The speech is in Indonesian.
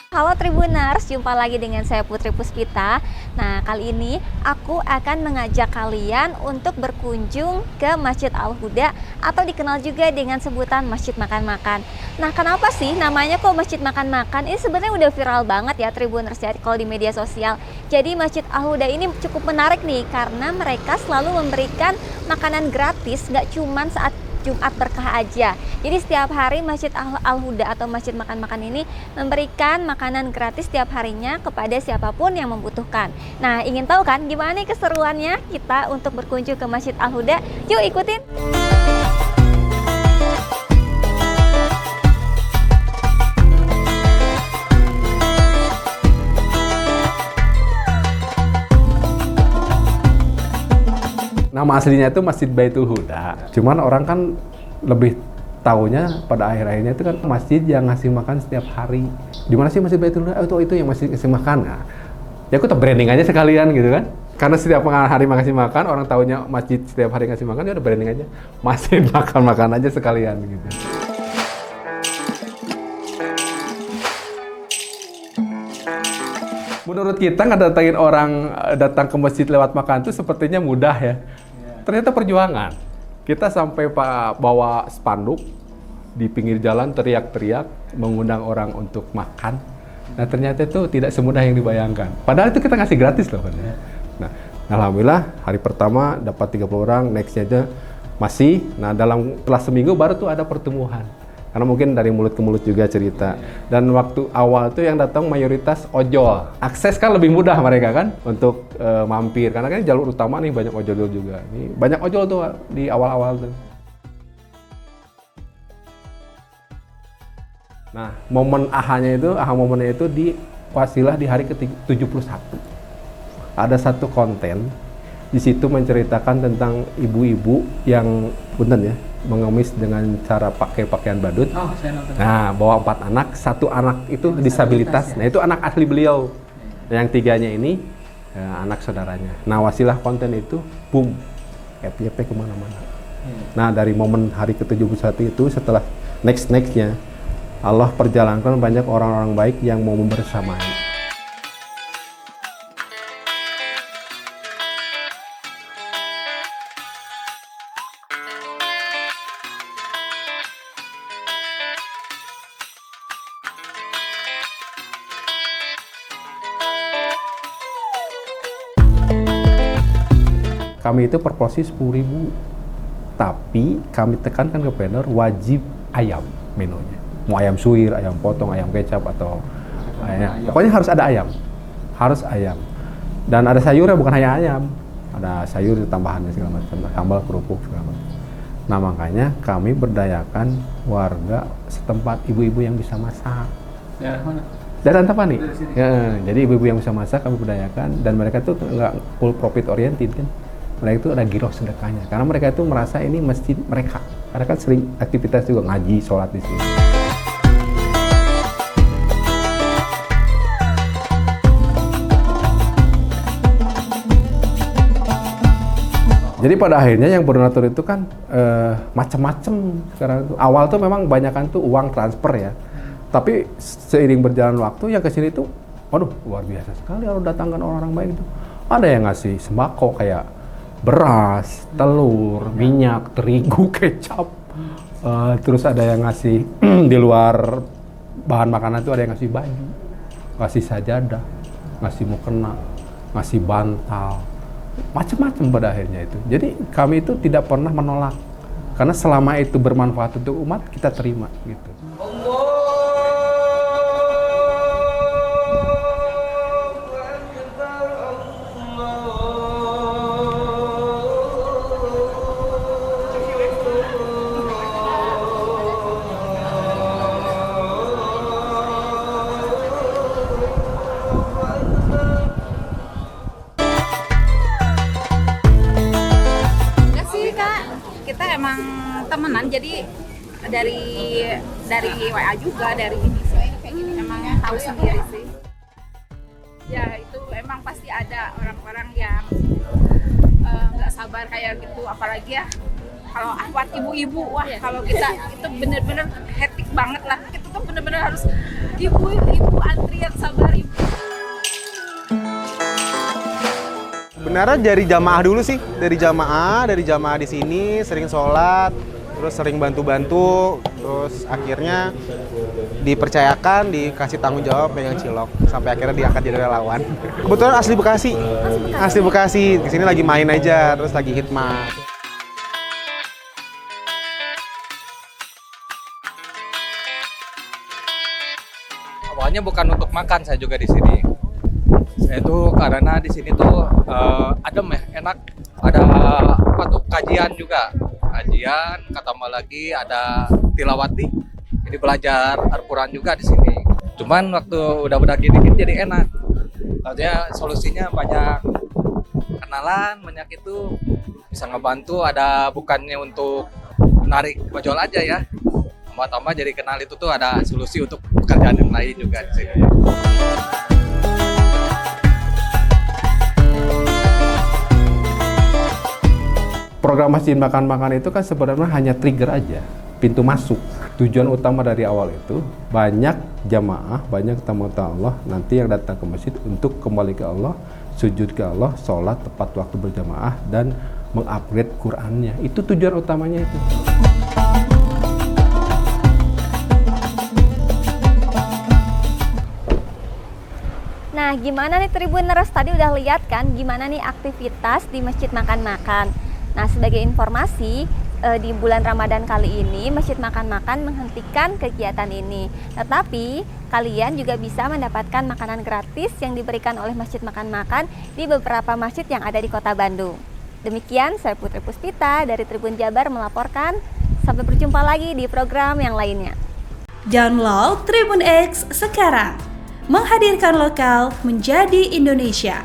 Halo Tribuners, jumpa lagi dengan saya Putri Puspita. Nah, kali ini aku akan mengajak kalian untuk berkunjung ke Masjid Al-Huda atau dikenal juga dengan sebutan Masjid Makan-Makan. Nah, kenapa sih namanya kok Masjid Makan-Makan? Ini sebenarnya udah viral banget ya Tribuners ya kalau di media sosial. Jadi Masjid Al-Huda ini cukup menarik nih karena mereka selalu memberikan makanan gratis, nggak cuman saat Jumat Berkah aja. Jadi setiap hari Masjid Al-Huda atau Masjid Makan-Makan ini memberikan makanan gratis setiap harinya kepada siapapun yang membutuhkan. Nah, ingin tahu kan gimana nih keseruannya kita untuk berkunjung ke Masjid Al-Huda? Yuk ikutin! Nama aslinya itu Masjid Baitul Huda. Cuman orang kan lebih taunya pada akhir-akhirnya itu kan masjid yang ngasih makan setiap hari. Di mana sih Masjid Baitul Huda? Oh, itu yang masjid ngasih makan. Nah, ya aku branding aja sekalian gitu kan. Karena setiap hari ngasih makan, orang taunya masjid setiap hari ngasih makan, ya udah branding aja. Masjid makan-makan aja sekalian gitu. Menurut kita ngedatangin orang datang ke masjid lewat makan itu sepertinya mudah ya. Ternyata perjuangan. Kita sampai bawa spanduk di pinggir jalan teriak-teriak mengundang orang untuk makan. Nah, ternyata itu tidak semudah yang dibayangkan. Padahal itu kita ngasih gratis loh kan. Nah, alhamdulillah hari pertama dapat 30 orang, nextnya aja masih. Nah, setelah seminggu baru tuh ada pertemuan. Karena mungkin dari mulut ke mulut juga cerita. Dan waktu awal tuh yang datang mayoritas ojol. Akses kan lebih mudah mereka kan untuk mampir. Karena kan jalur utama nih banyak ojol juga. Nih, banyak ojol tuh di awal-awal tuh. Nah, momen aha momennya itu di Wasilah di hari ke-71. Ada satu konten di situ menceritakan tentang ibu-ibu yang punten ya, mengemis dengan cara pakai pakaian badut. Oh, saya nonton. Nah, bawa 4 anak, satu anak itu disabilitas. Ya? Nah, itu anak asli beliau. Yang 3-nya ini anak saudaranya. Nah, Wasilah konten itu boom, FYP kemana-mana. Nah, dari momen hari ke-71 itu setelah nextnya Allah perjalankan banyak orang-orang baik yang mau membersamai. Kami itu per porsi 10.000, tapi kami tekankan ke vendor wajib ayam menunya. Mau ayam suwir, ayam potong, ayam kecap atau pokoknya harus ada ayam, harus ayam. Dan ada sayurnya bukan hanya ayam, ada sayur tambahannya segala macam, sambal, kerupuk segala macam. Nah, makanya kami berdayakan warga setempat, ibu-ibu yang bisa masak. Daerah mana? Daerah Antapani. Ya, jadi ibu-ibu yang bisa masak kami berdayakan, dan mereka tuh nggak full profit oriented kan. Mereka itu ada giroh sedekahnya, karena mereka itu merasa ini masjid mereka. Karena kan sering aktivitas juga ngaji, sholat di sini. Jadi pada akhirnya yang berdonatur itu kan macam-macam sekarang itu. Awal tuh memang banyakan tuh uang transfer ya. Tapi seiring berjalan waktu yang kesini tuh, waduh luar biasa sekali kalau datangkan orang-orang baik itu. Ada yang ngasih sembako kayak beras, telur, minyak, terigu, kecap. Terus ada yang ngasih di luar bahan makanan itu ada yang ngasih baju, ngasih sajadah, ngasih mukena, ngasih bantal. Macam-macam pada akhirnya itu. Jadi kami itu tidak pernah menolak. Karena selama itu bermanfaat untuk umat, kita terima gitu. Kita emang temenan, jadi dari WA juga, dari ini sih kayak gini, emang tahu sendiri sih. Ya itu emang pasti ada orang-orang yang nggak sabar kayak gitu, apalagi ya kalau ahwat ibu-ibu, wah kalau kita itu bener-bener hektik banget lah. Itu tuh bener-bener harus ibu antrian sabar ibu. Sebenarnya dari jamaah dulu sih, dari jamaah di sini sering sholat, terus sering bantu-bantu, terus akhirnya dipercayakan, dikasih tanggung jawab pegang cilok, sampai akhirnya diangkat jadi relawan. Kebetulan asli Bekasi, kesini lagi main aja, terus lagi hikmah. Awalnya bukan untuk makan, saya juga di sini. Saya tuh karena di sini tuh adem ya, enak. Ada apa tuh kajian juga, tambah lagi ada tilawati. Jadi belajar Al-Quran juga di sini. Cuman waktu udah dikit jadi enak. Artinya solusinya banyak kenalan, banyak itu bisa ngebantu. Ada bukannya untuk narik ojol aja ya. Tambah jadi kenal itu tuh ada solusi untuk pekerjaan yang lain juga di sini. Program Masjid Makan-Makan itu kan sebenarnya hanya trigger aja, pintu masuk. Tujuan utama dari awal itu banyak jamaah, banyak tamu-tamu Allah nanti yang datang ke masjid untuk kembali ke Allah, sujud ke Allah, sholat tepat waktu berjamaah dan mengupgrade Qur'annya. Itu tujuan utamanya itu. Nah, gimana nih Tribuners? Tadi udah lihat kan gimana nih aktivitas di Masjid Makan-Makan. Nah, sebagai informasi, di bulan Ramadan kali ini Masjid Makan-Makan menghentikan kegiatan ini. Tetapi kalian juga bisa mendapatkan makanan gratis yang diberikan oleh Masjid Makan-Makan di beberapa masjid yang ada di Kota Bandung. Demikian saya Putri Puspita dari Tribun Jabar melaporkan. Sampai berjumpa lagi di program yang lainnya. Download Tribun X sekarang. Menghadirkan lokal menjadi Indonesia.